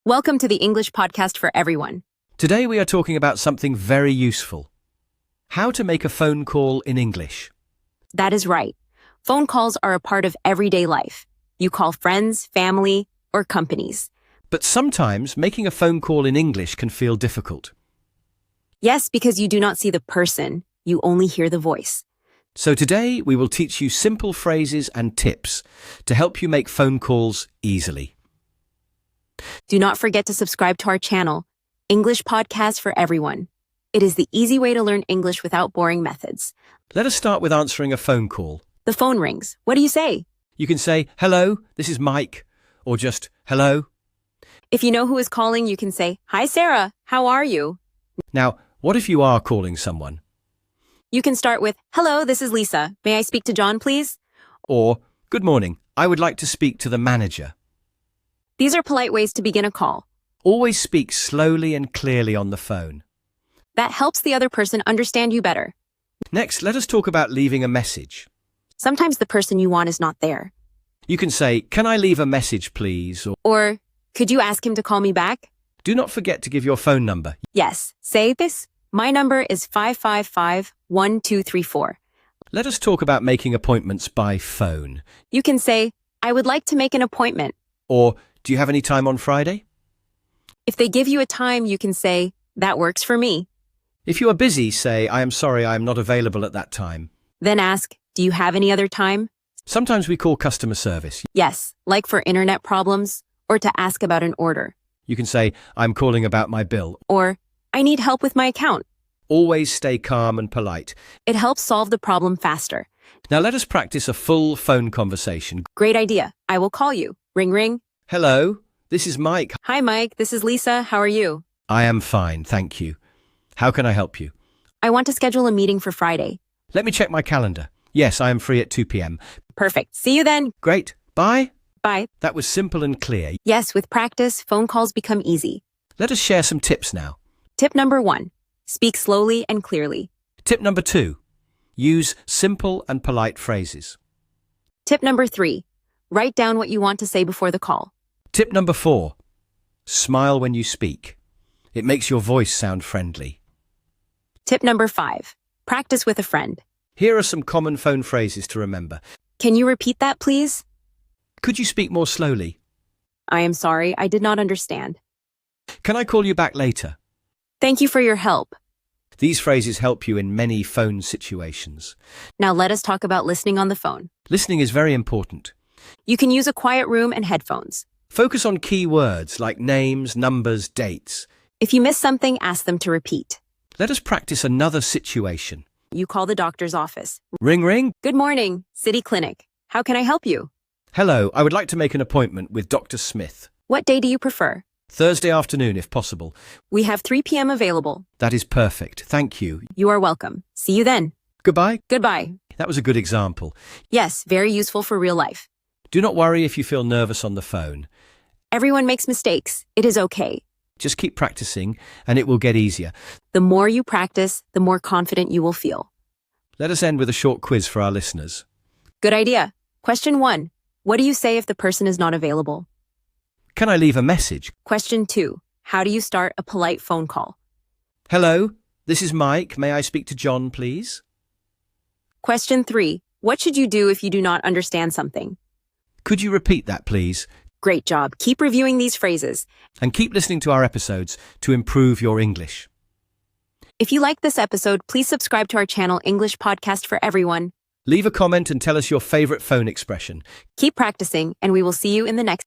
Welcome to the English podcast for everyone. Today we are talking about something very useful. How to make a phone call in English. That is right. Phone calls are a part of everyday life. You call friends, family, or companies. But sometimes making a phone call in English can feel difficult. Yes, because you do not see the person, you only hear the voice. So today we will teach you simple phrases and tips to help you make phone calls easily. Do not forget to subscribe to our channel, English Podcast for Everyone. It is the easy way to learn English without boring methods. Let us start with answering a phone call. The phone rings. What do you say? You can say, "Hello, this is Mike," or just, "Hello." If you know who is calling, you can say, "Hi Sarah, how are you?" Now, what if you are calling someone? You can start with, "Hello, this is Lisa. May I speak to John, please?" Or, "Good morning, I would like to speak to the manager." These are polite ways to begin a call. Always speak slowly and clearly on the phone. That helps the other person understand you better. Next, let us talk about leaving a message. Sometimes the person you want is not there. You can say, "Can I leave a message, please?" Or, "Could you ask him to call me back?" Do not forget to give your phone number. Yes, say this. My number is 555-1234. Let us talk about making appointments by phone. You can say, "I would like to make an appointment." Or, "Do you have any time on Friday?" If they give you a time, you can say, "That works for me." If you are busy, say, "I am sorry, I am not available at that time." Then ask, "Do you have any other time?" Sometimes we call customer service. Yes, like for internet problems or to ask about an order. You can say, "I'm calling about my bill." Or, "I need help with my account." Always stay calm and polite. It helps solve the problem faster. Now let us practice a full phone conversation. Great idea. I will call you. Ring, ring. "Hello, this is Mike." Hi, Mike. This is Lisa. How are you? "I am fine, thank you. How can I help you?" I want to schedule a meeting for Friday. "Let me check my calendar. Yes, I am free at 2 p.m. Perfect. See you then. Great. Bye. Bye. That was simple and clear. Yes, with practice, phone calls become easy. Let us share some tips now. Tip number 1. Speak slowly and clearly. Tip number 2. Use simple and polite phrases. Tip number 3. Write down what you want to say before the call. Tip number 4. Smile when you speak. It makes your voice sound friendly. Tip number 5. Practice with a friend. Here are some common phone phrases to remember. Can you repeat that, please? Could you speak more slowly? I am sorry, I did not understand. Can I call you back later? Thank you for your help. These phrases help you in many phone situations. Now let us talk about listening on the phone. Listening is very important. You can use a quiet room and headphones. Focus on key words like names, numbers, dates. If you miss something, ask them to repeat. Let us practice another situation. You call the doctor's office. Ring, ring. Good morning, City Clinic. How can I help you? Hello, I would like to make an appointment with Dr. Smith. What day do you prefer? Thursday afternoon, if possible. We have 3 p.m. available. That is perfect. Thank you. You are welcome. See you then. Goodbye. Goodbye. That was a good example. Yes, very useful for real life. Do not worry if you feel nervous on the phone. Everyone makes mistakes. It is okay. Just keep practicing and it will get easier. The more you practice, the more confident you will feel. Let us end with a short quiz for our listeners. Good idea. Question 1. What do you say if the person is not available? Can I leave a message? Question 2. How do you start a polite phone call? Hello, this is Mike. May I speak to John, please? Question 3. What should you do if you do not understand something? Could you repeat that, please? Great job. Keep reviewing these phrases. And keep listening to our episodes to improve your English. If you like this episode, please subscribe to our channel, English Podcast for Everyone. Leave a comment and tell us your favorite phone expression. Keep practicing, and we will see you in the next